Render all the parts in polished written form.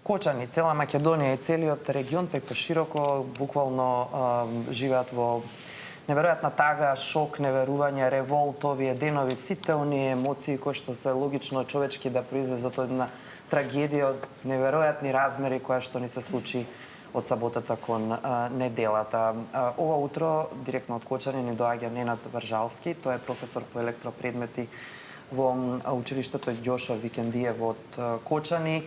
Кочани, цела Македонија и целиот регион, па и пошироко, буквално живеат во неверојатна тага, шок, неверување, револт, овие денови, сите оние емоции кои што се логично човечки да произлезат од една трагедија од неверојатни размери која што ни се случи од саботата кон неделата. Ова утро, директно од Кочани, ни доаѓа Ненад Вржалски, тој е професор по електропредмети во училиштето Ѓошо Викендиев од Кочани.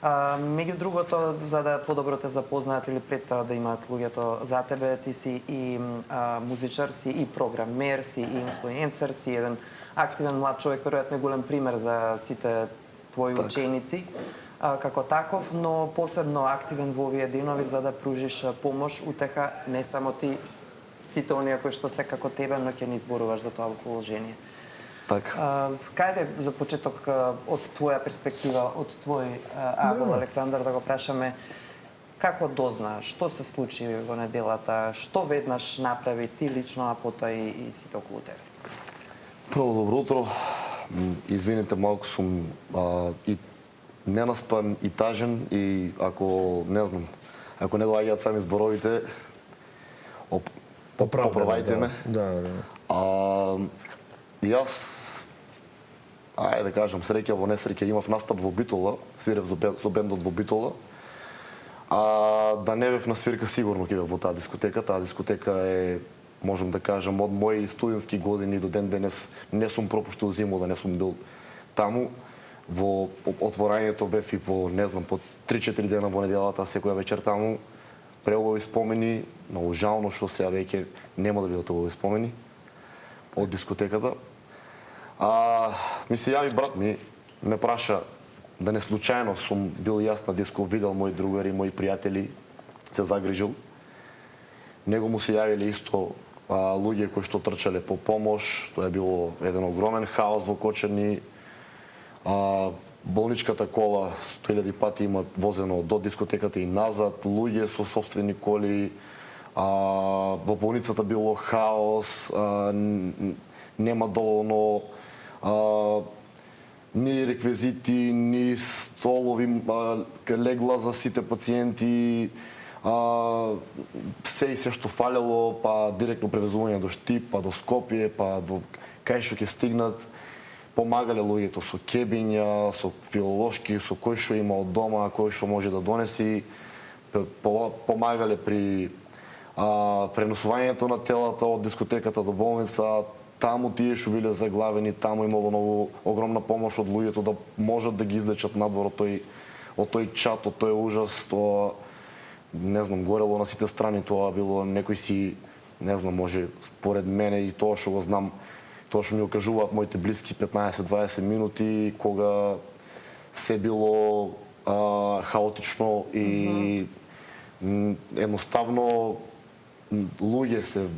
Меѓу другото, за да подобро те запознаат или представа да имаат луѓето за тебе, ти си и музичар, си и програмер, си и инфлуенсер, си еден активен млад човек, веројатно голем пример за сите твои ученици како таков, но посебно активен во овие денови за да пружиш помош, утеха не само ти, сите оние кои што се како тебе, но ќе ни изборуваш за тоа положение. Така. Кајде за почеток од твоја перспектива, од твој агол, Александар, да го прашаме, како дозна, што се случи во неделата, што веднаш направи ти лично, а потоа и сите околу тебе? Прво, добро утро. Извините, малку сум и ненаспан и тажен и ако не знам, ако не доаѓаат сами зборовите, поправајте ме. Јас, ајде да кажам, среќа во несреќа, имав настап во Битола, свирев со бендот во Битола, да не бев на свирка сигурно ќе бев во таа дискотека. Таа дискотека е, можам да кажам, од мои студентски години до ден денес не сум пропуштил зиму да не сум бил таму. Во отворањето бев и по, не знам, по 3-4 дена во неделата, секоја вечер таму. Преубави спомени, многу жално што сега веќе нема да бидат убави спомени од дискотеката. Ми се јави брат ми, ме праша да не случајно сум бил јас на диско, видел мои другари, мои пријатели, се загрижил. Него му се јавиле исто луѓе кои што трчале по помош, тоа е било еден огромен хаос во Кочани. Болничката кола 100.000 пати има возено до дискотеката и назад, луѓе со сопствени коли, во болницата било хаос, нема доволно ни реквизити, ни столови, легла за сите пациенти, се и се што фалело, па директно превезување до Штип, па до Скопје, па до кај што ќе стигнат. Помагале луѓето со кебиња, со филолошки, со кој што има од дома, кој што може да донеси. Помагале при преносувањето на телата од дискотеката до болница. Таму тие што биле заглавени, таму имало многу огромна помош од луѓето да можат да ги излечат надвор од тој чат, од тој ужас, тоа не знам, горело на сите страни, тоа било некој си, не знам, може според мене и тоа што го знам, тоа што ми окажуваат моите блиски 15-20 минути, кога се било хаотично и едноставно луѓе се,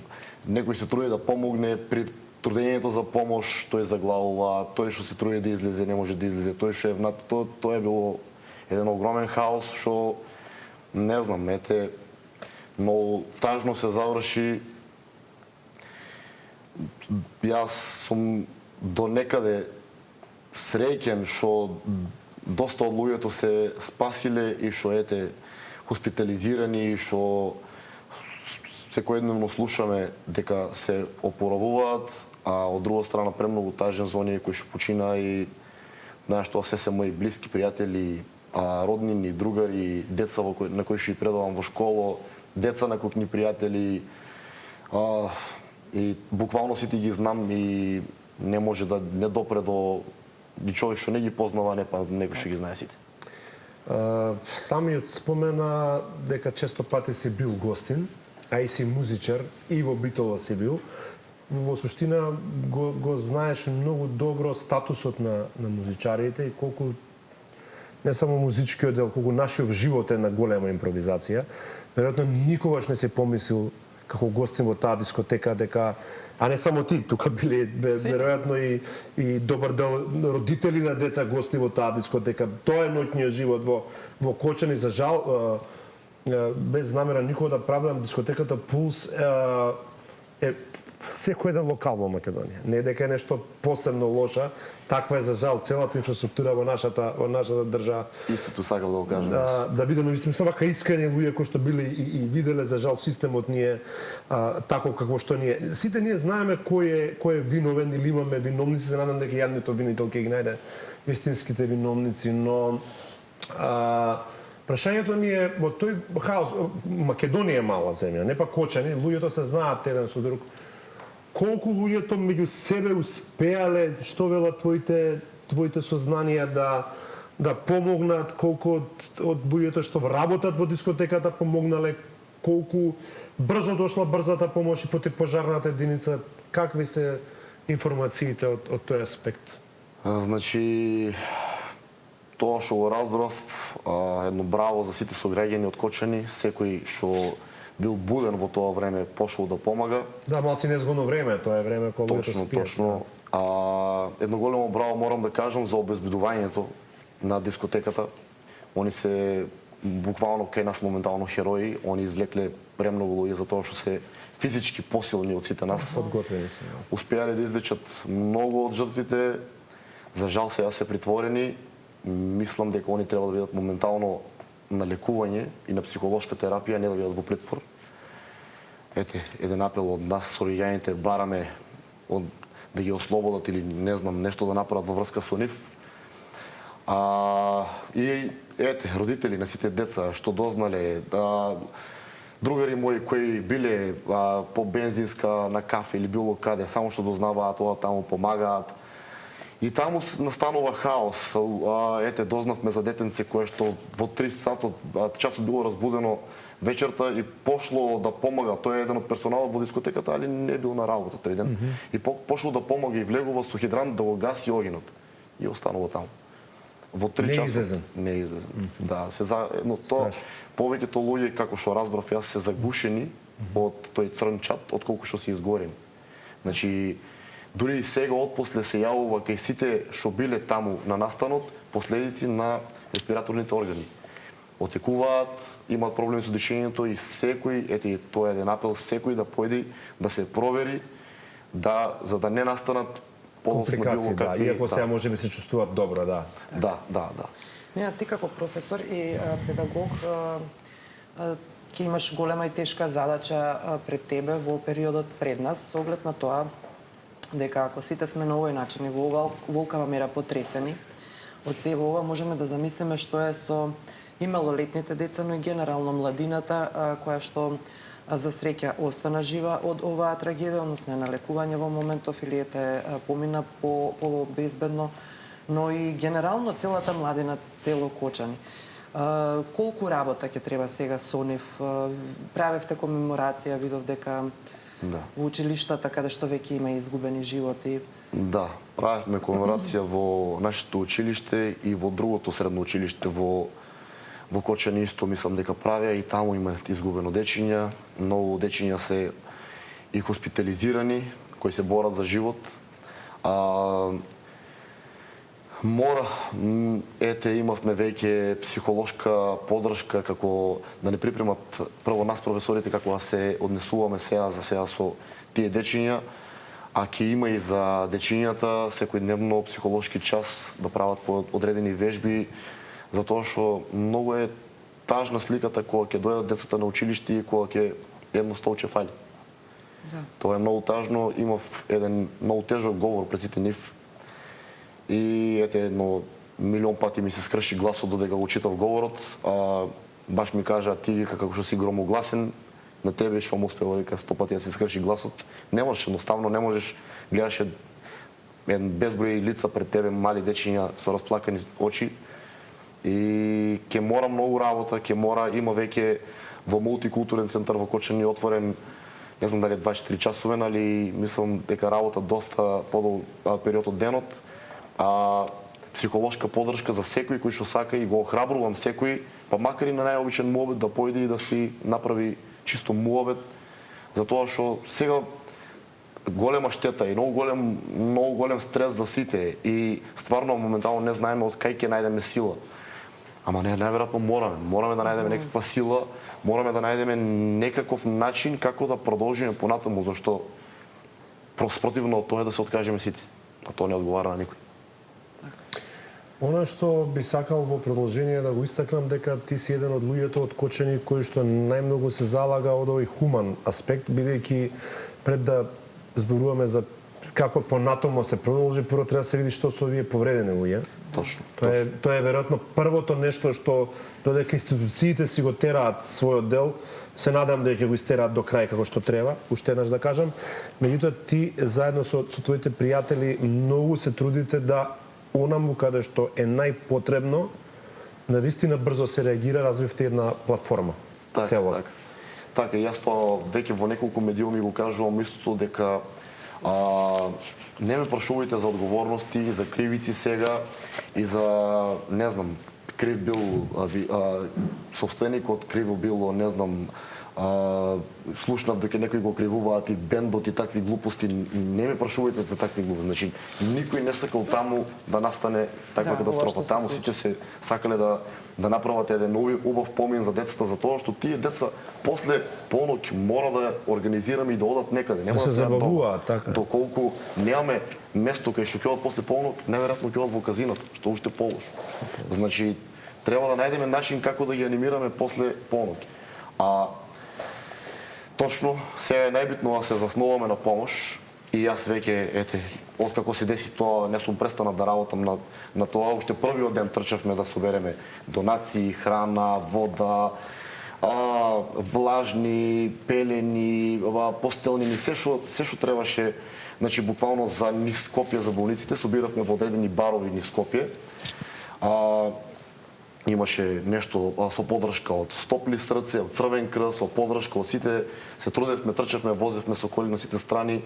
некој се труди да помогне, при трудењето за помош тој заглавува, тој што се труди да излезе не може да излезе, тој што е внат, тоа е било еден огромен хаос што не знам, ете, но тажно се заврши. Јас сум до некаде среќен што доста од луѓето се спасиле и што ете хоспитализирани и што секојдневно слушаме дека се опоравуваат, а од друга страна премногу тажен за оние кои што почина и знаеш тоа се мои блиски пријатели, роднини, другари, деца на кои што ги предавам во школа, деца на кукни пријатели. И буквално сите ги знам и не може да не допре до човек што не ги познава, не па некој што ги знае сите. Самиот спомена дека често пати си бил гостин, а и си музичар, и во Битола си бил. Во суштина го знаеш многу добро статусот на музичарите и колку не само музичкиот дел, колку нашиот живот е на голема импровизација. Веројатно никогаш не си помислил како гостин во таа дискотека дека, а не само ти, тука биле веројатно и добар дел родители на деца гости во таа дискотека. Тоа е ноќниот живот во Кочани. За жал, без намера никога да правдам, дискотеката Пулс е секој еден локал во Македонија. Не дека е нешто посебно лоша, таква е за жал целата инфраструктура во нашата држава. Истото сакав да го кажам. Да бидеме, мислим, се вака искрени луѓе кои што биле и виделе за жал системот ние тако како што ние. Сите ние знаеме кој е виновен или имаме виновници, се надам дека јадниот обвинител ќе ги најде вистинските виновници, но прашањето ми е во тој хаос, Македонија е мала земја, не па Кочани, луѓето се знаат еден со друг. Колку луѓето меѓу себе успеале, што велат твоите сознанија да помогнат, колку од луѓето што работат во дискотеката помогнале, колку брзо дошла брзата помош и противпожарната единица, какви се информациите од тој аспект? Значи, тоа што го разбрав, едно браво за сите сограѓани од Кочани, секој што бил буден во тоа време пошол да помага. Да, малци незгодно време, тоа е време кога луѓето спијат. Точно. Едно големо браво морам да кажам за обезбедувањето на дискотеката. Они се буквално кај нас моментално херои, они извлекле премногу луѓе за тоа што се физички посилни од сите нас. Подготвени се. Успеале да излечат многу од жртвите. За жал сега се притворени. Мислам дека они треба да бидат моментално на лекување и на психолошка терапија, не да бидат во притвор. Ете, еден апел од нас, соригјаните, бараме да ги ослободат или не знам, нешто да направат во врска со нив. И ете, родители на сите деца што дознале, другари мои кои биле по бензинска, на кафе или било каде, само што дознаваат тоа, таму помагаат. И таму настанува хаос. Ете, дознавме за детенце кое што во 3 сатот часот било разбудено вечерта и пошло да помага. Тој е еден од персоналот во дискотеката, али не бил на работа тој ден. И пошло да помага и влегува со хидрант да го гаси огинот. И останува таму. Во 3 часот. Не излезен. Да, но тоа повеќето луѓе, како што разбрав јас, се загушени од тој црн чат, отколку што се изгорени. Значи, дури и сега отпосле се јавува кај сите што биле таму на настанот последици на респираторните органи. Отекуваат, имаат проблеми со дишењето и секој, ете тоа е еден апел, секој да појде да се провери за да не настанат компликации, да, иако сега може би се чувствуваат добро, да. Да. Не, ти како професор и педагог ќе имаш голема и тешка задача пред тебе во периодот пред нас, со оглед на тоа дека ако сите сме на овој начин и во волкава мера потресени од себе ова, можеме да замислиме што е со и малолетните деца, но и генерално младината која што за среќа остана жива од оваа трагедија, односно на лекување во моментов или ете помина по безбедно, но и генерално целата младина, цело Кочани. Колку работа ќе треба сега со нив? Правевте комеморација, видов дека во училиштата каде што веќе има изгубени животи. Да, правевме комеморација во нашето училиште и во другото средно училиште во Кочани исто мислам дека правеа и таму има изгубено дечиња, многу дечиња се и хоспитализирани, кои се борат за живот. Имавме веќе психолошка подршка како да не припремат прво нас професорите како да се однесуваме сега со тие дечиња, а ќе има и за дечињата секојдневно психолошки час да прават по одредени вежби, затоа што многу е тажна сликата кога ќе дојдат децата на училиште и кога ќе едно столче фали. Да. Тоа е многу тажно, имав еден многу тежок говор пред сите нив и едно милион пати ми се скрши гласот додека го читав говорот, баш ми кажа ти како што си громогласен, на тебе што му успева дека 100 пати да се скрши гласот, не можеш, едноставно не можеш, гледаш еден безброј лица пред тебе, мали дечиња со расплакани очи и ќе мора многу работа, има веќе во мултикултурен центар во Кочани отворен, не знам дали 24 часовен, али мислам дека работа доста подолг период од денот, психолошка подршка за секој кој што сака и го охрабрувам секој, па макар и на најобичен муабет да појде и да си направи чисто муабет, затоа што сега голема штета и многу голем стрес за сите и стварно моментално не знаеме од кај ќе најдеме сила. Ама најверојатно мораме да најдеме некаква сила, мораме да најдеме некаков начин како да продолжиме понатаму, зашто спротивно од тоа е да се откажеме сите. А тоа не одговара на никој. Она што би сакал во продолжение да го истакнам дека ти си еден од луѓето од Кочани кој што најмногу се залага од овој хуман аспект, бидејќи пред да зборуваме за како понатомо се продолжи, прво треба да се види што се овие повредени луѓе. Точно. Тоа е веројатно првото нешто што додека институциите си го тераат својот дел, се надам дека ќе го истераат до крај како што треба, уште еднаш да кажам. Меѓутоа ти заедно со твоите пријатели многу се трудите да онаму каде што е најпотребно, на вистина брзо се реагира, развивте една платформа. Целост. Така, јас тоа веќе во неколку медиуми го кажувам истото дека не ме прашувајте за одговорности, за кривици сега и за, не знам, крив бил собственикот, крив било, не знам, слушнав дека некои го кривуваат и бендот и такви глупости. Не ме прашувајте за такви глупости. Значи, никој не сакал таму да настане таква катастрофа. Таму сите се сакале да направат еден убав помин за децата, за тоа што тие деца после полноќ мора да организираме и да одат некаде. Нема да се забавуваат, така. Доколку немаме место кај што ќе одат после полноќ, неверојатно ќе одат во казината, што уште полошо. Значи, треба да најдеме начин како да ги анимираме после полноќ. Точно, сега е најбитно да се заснуваме на помош и јас веќе, откако се деси тоа, не сум престанал да работам на тоа. Уште првиот ден трчавме да собереме донации, храна, вода, влажни, пелени, постелнини, се што требаше, значи буквално за низ Скопје, за болниците, собиравме во одредени барови низ Скопје. Имаше нешто со поддршка од Стопли срце, од Црвен крст, со поддршка од сите, се трудевме, трчавме, возевме со коли на сите страни.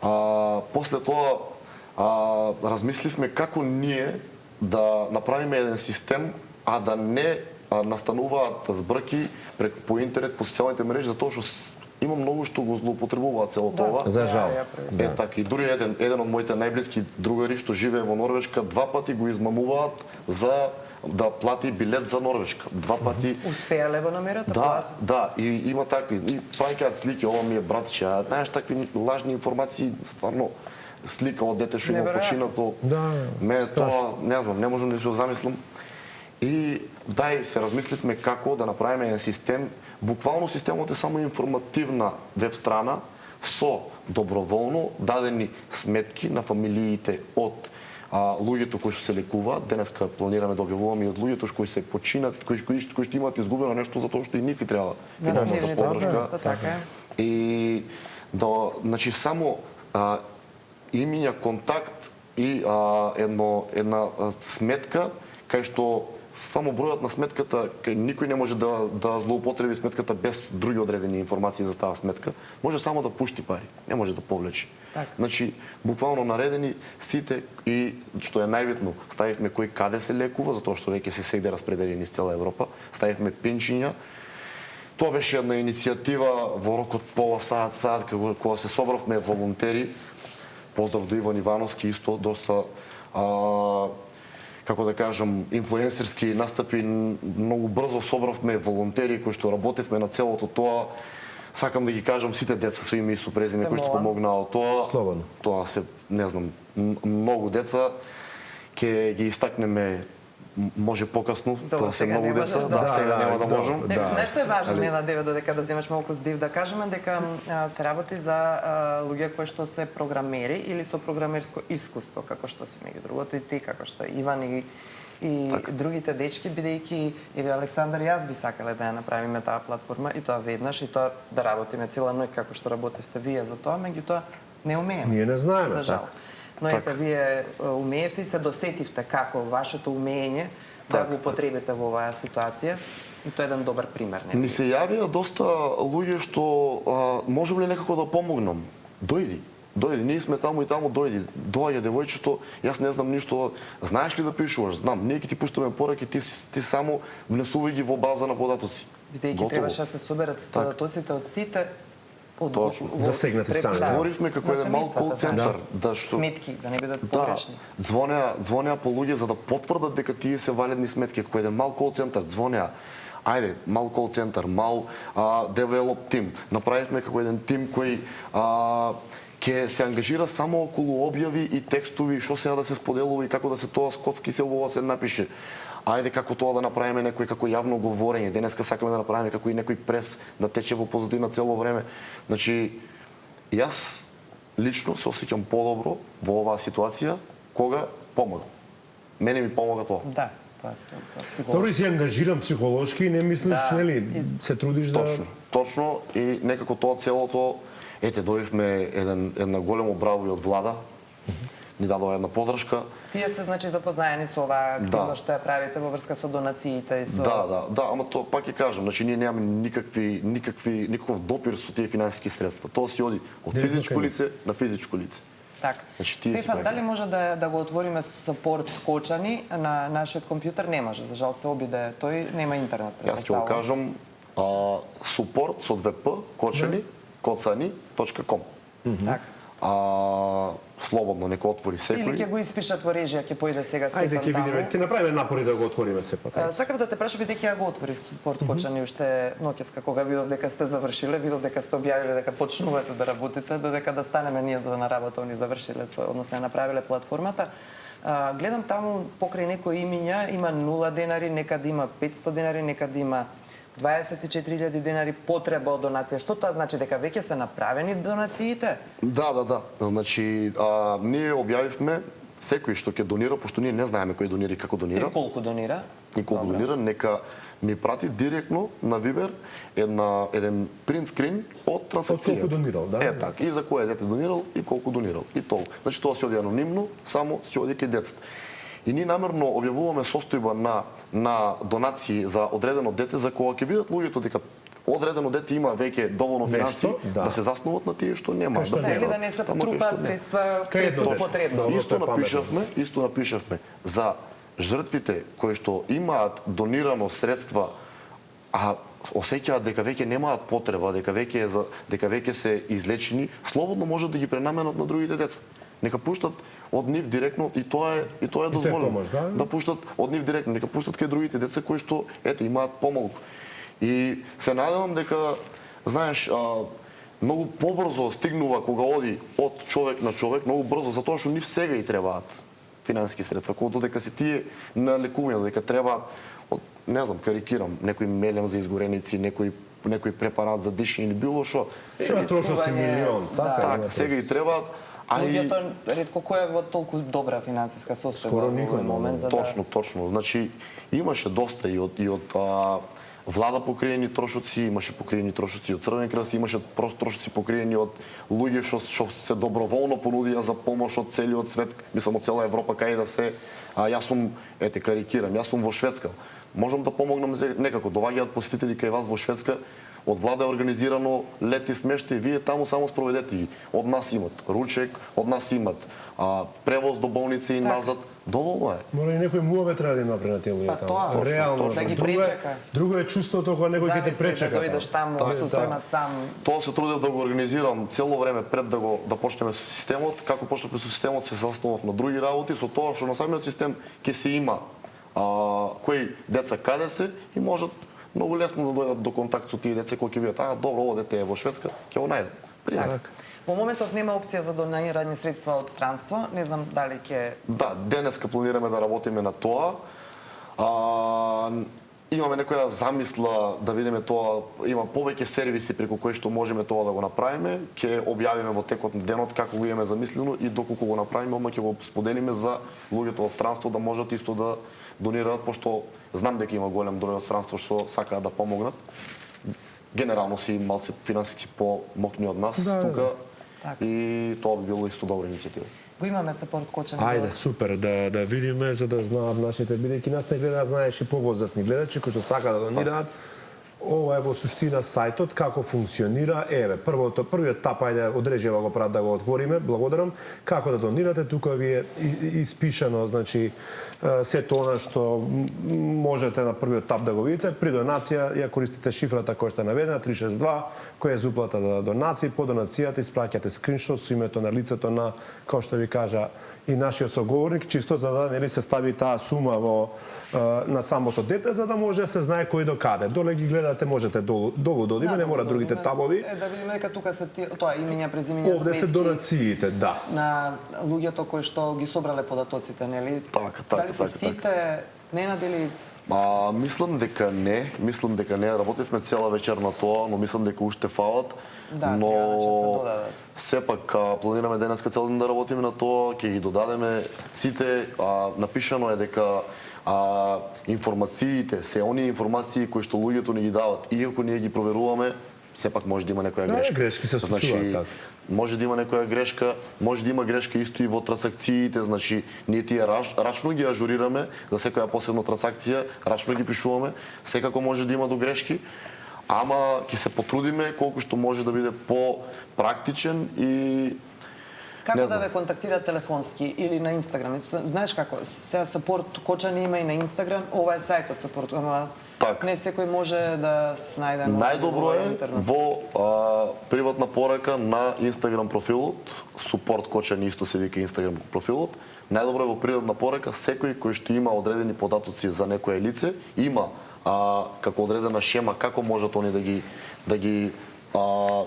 После тоа размисливме како ние да направиме еден систем, а да не настануваат збрки по интернет, по социјалните мрежи, затоа што има многу што го злоупотребуваат цело тоа. За жал. Така, и дури еден од моите најблиски другари што живее во Норвешка, 2 пати го измамуваат за да плати билет за Норвешка. 2 пати. Успеале во намерата? Да, и има такви. И праќаат слики, ова ми е братче, знаеш, такви лажни информации, стварно слика од дете што има починато. Мене тоа, не знам, не можам да се замислам. И се размисливме како да направиме еден систем. Буквално системот е само информативна веб страна со доброволно дадени сметки на фамилиите од луѓето кои што се лекуваат. Денеска планираме да објавуваме и од луѓето кои се починат, кои што имаат изгубено нешто затоа што и нив треба финансиска поддршка. И значи само имиња контакт и една сметка кај што само бројот на сметката, никој не може да злоупотреби сметката без други одредени информации за таа сметка, може само да пушти пари, не може да повлече. Значи, буквално наредени сите и, што е најбитно, ставивме кој каде се лекува, затоа што веќе се сегде распределени низ цела Европа, ставивме пенчиња. Тоа беше една иницијатива во рокот пола саат, кога се собравме волонтери. Поздрав до Иван Ивановски, исто доста како да кажам, инфлуенсерски настапи, многу брзо собравме волонтери кои што работевме на целото тоа. Сакам да ги кажам сите деца со име и со презиме кои што помогнаа од тоа. Слободно. Тоа се, не знам, многу деца. Ќе ги истакнеме може покасно, тоа се многу деца, сега нема да можам. Нешто е важно, Нена, додека да земеш малку здив, да кажеме дека се работи за луѓе кои што се програмери или со програмерско искуство, како што си меѓу другото и ти, како што Иван и другите дечки, бидејќи еве Александар и јас би сакале да ја направиме таа платформа и тоа веднаш и тоа да работиме цела ноќ како што работевте вие за тоа, меѓутоа не умееме. Ние не знаеме, за жал. Но ете, вие умеевте и се досетивте како вашето умење да го употребите во оваа ситуација. И тоа е еден добар пример. Ни се јавија доста луѓе што можам ли некако да помогнам? Дојди, ние сме таму и таму, дојди. Доаѓа девојчето, јас не знам ништо. Знаеш ли да пишуваш? Знам. Ние ќе ти пуштаме пораки, ти само внесувај ги во база на податоци. Бидејќи требаше да се соберат податоците од сите засегнати страни. Створивме како еден мал кол центар, сметки да не бидат погрешни. Звонеа по луѓе за да потврдат дека тие се валидни сметки, како еден мал кол центар, звонеа. Ајде, мал кол центар, мал девелоп тим. Направивме како еден тим кој ќе се ангажира само околу објави и текстови, што сега да се споделува и како да се тоа скотски се убаво се напише. Ајде како тоа да направиме некој како јавно говорење. Денеска сакаме да направиме како и некој прес да тече во позадина цело време. Значи, јас лично се осеќам подобро во оваа ситуација кога помагам. Мене ми помага тоа. Да, тоа Добро, психолошки. и си ангажирам психолошки и не мислиш, Да. нели, се трудиш да... Точно и некако тоа целото, ете дојдовме една големо браво и од влада. Ни дадоа една подршка. Тие се значи запознаени со оваа активност што ја правите во врска со донациите и со Да, ама тоа пак ќе кажам, значи ние немаме никаков допир со тие финансиски средства. Тоа си оди од физичко лице на физичко лице. така. Значи, тие си Стефан, прави. дали може да го отвориме сапорт Кочани на нашиот компјутер? Не може, за жал се обиде. Тој нема интернет. Јас ќе го кажам support со 2p kocani.com. Така. Слободно нека отвори Или ќе секој. го испишат во режија, ќе појде сега Ајде, Стефан ќе видиме, таму. ќе направиме напори да го отвориме сепак. Сакав да те прашам, бидејќи ја го отворив спорт Кочани уште ноќеска кога видов дека сте завршиле, видов дека сте објавиле дека почнувате да работите, додека да станеме ние да на работа, они завршиле односно ја направиле платформата. Гледам таму покрај некои имиња има 0 денари, некаде има 500 денари, некаде има 24.000 денари потреба од донација. Што тоа значи, дека веќе се направени донациите? Да. Значи, ние објавивме секој што ќе донира, пошто ние не знаеме кој донира и како донира. И колку донира? И колку донира, нека ми прати директно на Вибер еден принт скрин од трансакцијата. Од колку донирал, да? Така, и за кое дете донирал и колку донирал. И толку. Значи тоа се оди анонимно, само се оди кај децата. И ние намерно објавуваме состојба на донации за одредено дете, за кога ќе видат луѓето дека одредено дете има веќе доволно финанси да. да се заснуват на тие што нема. Кај што Да, или да не се Тамо кај трупаат што не. средства Кај едно преку дете. потребно. Добро, Исто тоа е напишавме за жртвите кои што имаат донирано средства, а осеќаат дека веќе немаат потреба, дека веќе се излечени, слободно може да ги пренаменат на другите деца. Нека пуштат од нив директно и тоа е дозволено. помош, да? Да пуштат од нив директно, нека пуштат кај другите деца кои што имаат помалку. И се надевам дека знаеш многу побрзо стигнува кога оди од човек на човек, многу брзо, затоа што нив сега и требаат финансиски средства, кога додека се тие на лекување, додека треба, не знам, карикирам, некој мелем за изгореници, некој препарат за дишење, било што. Сега трошоци милион, така. Така, сега и требаат, а и Луѓето ретко кој е во толку добра финансиска состојба Скоро во никој овој момент за точно. Значи имаше доста и од влада покриени трошоци, имаше покриени трошоци од Црвен крст, имаше просто трошоци покриени од луѓе што се доброволно понудија за помош од целиот свет, мислам од цела Европа кај да се. Јас сум, карикирам, јас сум во Шведска. Можам да помогнам некако. Доваѓаат посетители кај вас во Шведска, од влада е организирано лет и смештај, вие таму само спроведете ги. Од нас имат ручек, од нас имат превоз до болница и назад. Доволно е. Мора и некој муаве треба да има на тие луѓе Па таму. тоа, Реално, да ги друго е- пречека. Друго е чувството кога некој ќе те Зависи да пречека. дојдеш таму сосема сам. Тоа се трудев да го организирам цело време пред да почнеме со системот. Како почнавме со системот се заснував на други работи, со тоа што на самиот систем ќе се има кои деца каде се и можат многу лесно да дојдат до контакт со тие деца кои ќе видат, добро, ово дете е во Шведска, ќе го најдат. Така. Во моментов нема опција за донирање средства од странство, не знам дали ќе Да, денеска планираме да работиме на тоа. Имаме некоја замисла да видиме тоа, има повеќе сервиси преку кои што можеме тоа да го направиме, ќе објавиме во текот на денот како го имаме замислено и доколку го направиме, ќе го споделиме за луѓето од странство да можат исто да донираат, пошто знам дека има голем број од странство што сакаат да помогнат. Генерално си малце финансиски помокни од нас тука Така. и тоа би било исто добра иницијатива. го имаме сапорт Кочани. Ајде, супер, да видиме, за да знаат нашите, бидејќи нас не гледаат, знаеш и повозрасни гледачи кои што сакаат да донираат. Ова е во суштина сајтот, како функционира. Еве, првиот етап, ајде, одрежева го прат да го отвориме, благодарам. Како да донирате, тука ви е испишано, значи, сето она што можете на првиот етап да го видите. При донација ја користите шифрата која што е наведена, 362, која е за уплата за донации. По донацијата испраќате скриншот со името на лицето на, како што ви кажа, и нашиот соговорник, чисто за да нели се стави таа сума во на самото дете, за да може да се знае кој до каде. Доле ги гледате, можете долу да одиме, не мора другите табови. Да видиме дека тука се тоа имиња, презимиња, Овде се донациите, да. на луѓето кои што ги собрале податоците, нели? Дали се сите ненадели? Мислам дека не. Работевме цела вечер на тоа, но мислам дека уште фалат. Да, но ќе се додадат. Сепак планираме денеска цел ден да работиме на тоа, ќе ги додадеме сите. Напишано е дека информациите, се оние информации кои што луѓето ни ги дават, иако ние ги проверуваме, сепак може да има некоја грешка. Грешки се случуваат, така. Може да има некоја грешка, може да има грешка исто и во трансакциите, значи ние тие рачно ги ажурираме за секоја посебна трансакција, рачно ги пишуваме, секако може да има до грешки, ама ќе се потрудиме колку што може да биде по-практичен и Како да ве контактира телефонски или на Инстаграм? Знаеш како, сега Сапорт Кочани има и на Инстаграм, ова е сајтот Сапорт, ама не секој може да се снајде. Најдобро е во приватна порака на Инстаграм профилот, Супорт Кочани исто се вика Инстаграм профилот. Најдобро е во приватна порака секој кој што има одредени податоци за некое лице, има како одредена шема како можат они да ги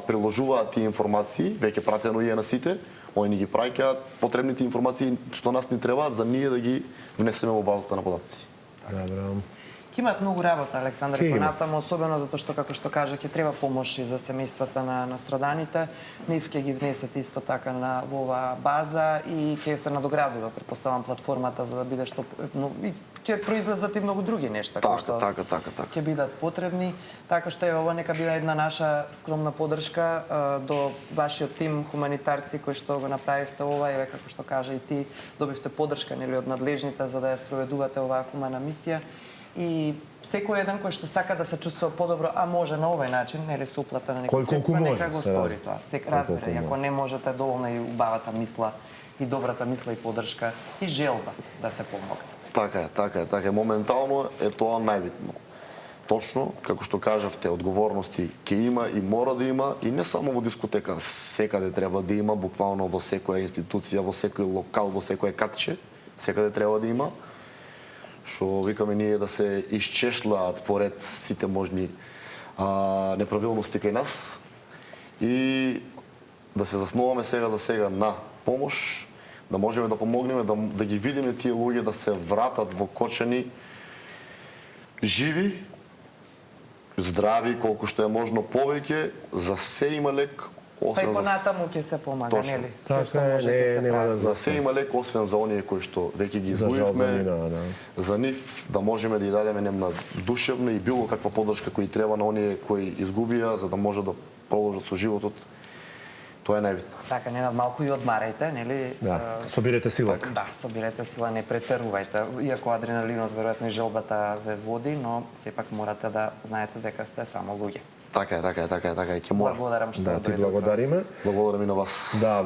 приложуваат тие информации, веќе пратено и е на сите. Они ни ги праќаат потребните информации што нас ни требаат за ние да ги внесеме во базата на податоци. Добро. Ќе имаат многу работа, Александар, и понатаму, особено затоа што, како што кажа, ќе треба помош и за семејствата на страданите. Нив ќе ги внесат исто така во оваа база и ќе се надоградува, претпоставам, платформата за да биде што и ќе произлезат и многу други нешта кои што ќе бидат потребни. Така што е ова нека биде една наша скромна поддршка до вашиот тим хуманитарци кои што го направивте ова и како што кажа и ти добивте поддршка нели од надлежните за да ја спроведувате оваа хумана мисија. И секој еден кој што сака да се чувствува подобро, а може на овој начин, нели со уплата на некој средства, нека го стори тоа. Разбира, и ако не можете, доволна и убавата мисла, и добрата мисла и поддршка, и желба да се помогне. Така е. Моментално е тоа најбитно. Точно, како што кажавте, одговорности ќе има и мора да има, и не само во дискотека, секаде треба да има, буквално во секоја институција, во секој локал, во секој катче, секаде треба да има. Што викаме ние да се исчешлаат поред сите можни неправилности кај нас и да се заснуваме сега за сега на помош, да можеме да помогнеме, да ги видиме тие луѓе да се вратат во Кочани живи, здрави, колку што е можно повеќе, за се има лек. Па и понатаму ќе се помага, нели? Се што може ќе се прави. За се има лек, освен за оние кои што веќе ги изгубивме, за нив да можеме да ја дадеме една душевна и било каква поддршка кој треба на оние кои изгубија, за да може да продолжат со животот. Тоа е најбитно. Така, ненад малку и одмарајте, нели? Да, собирате сила. Да, собирате сила, не претерувајте. Иако адреналинот, веројатно и желбата ве води, но сепак морате да знаете дека сте само луѓе. Така е. Ќе мора. Благодарам што дојдовте. Ти благодариме. Благодарам и на вас. Да,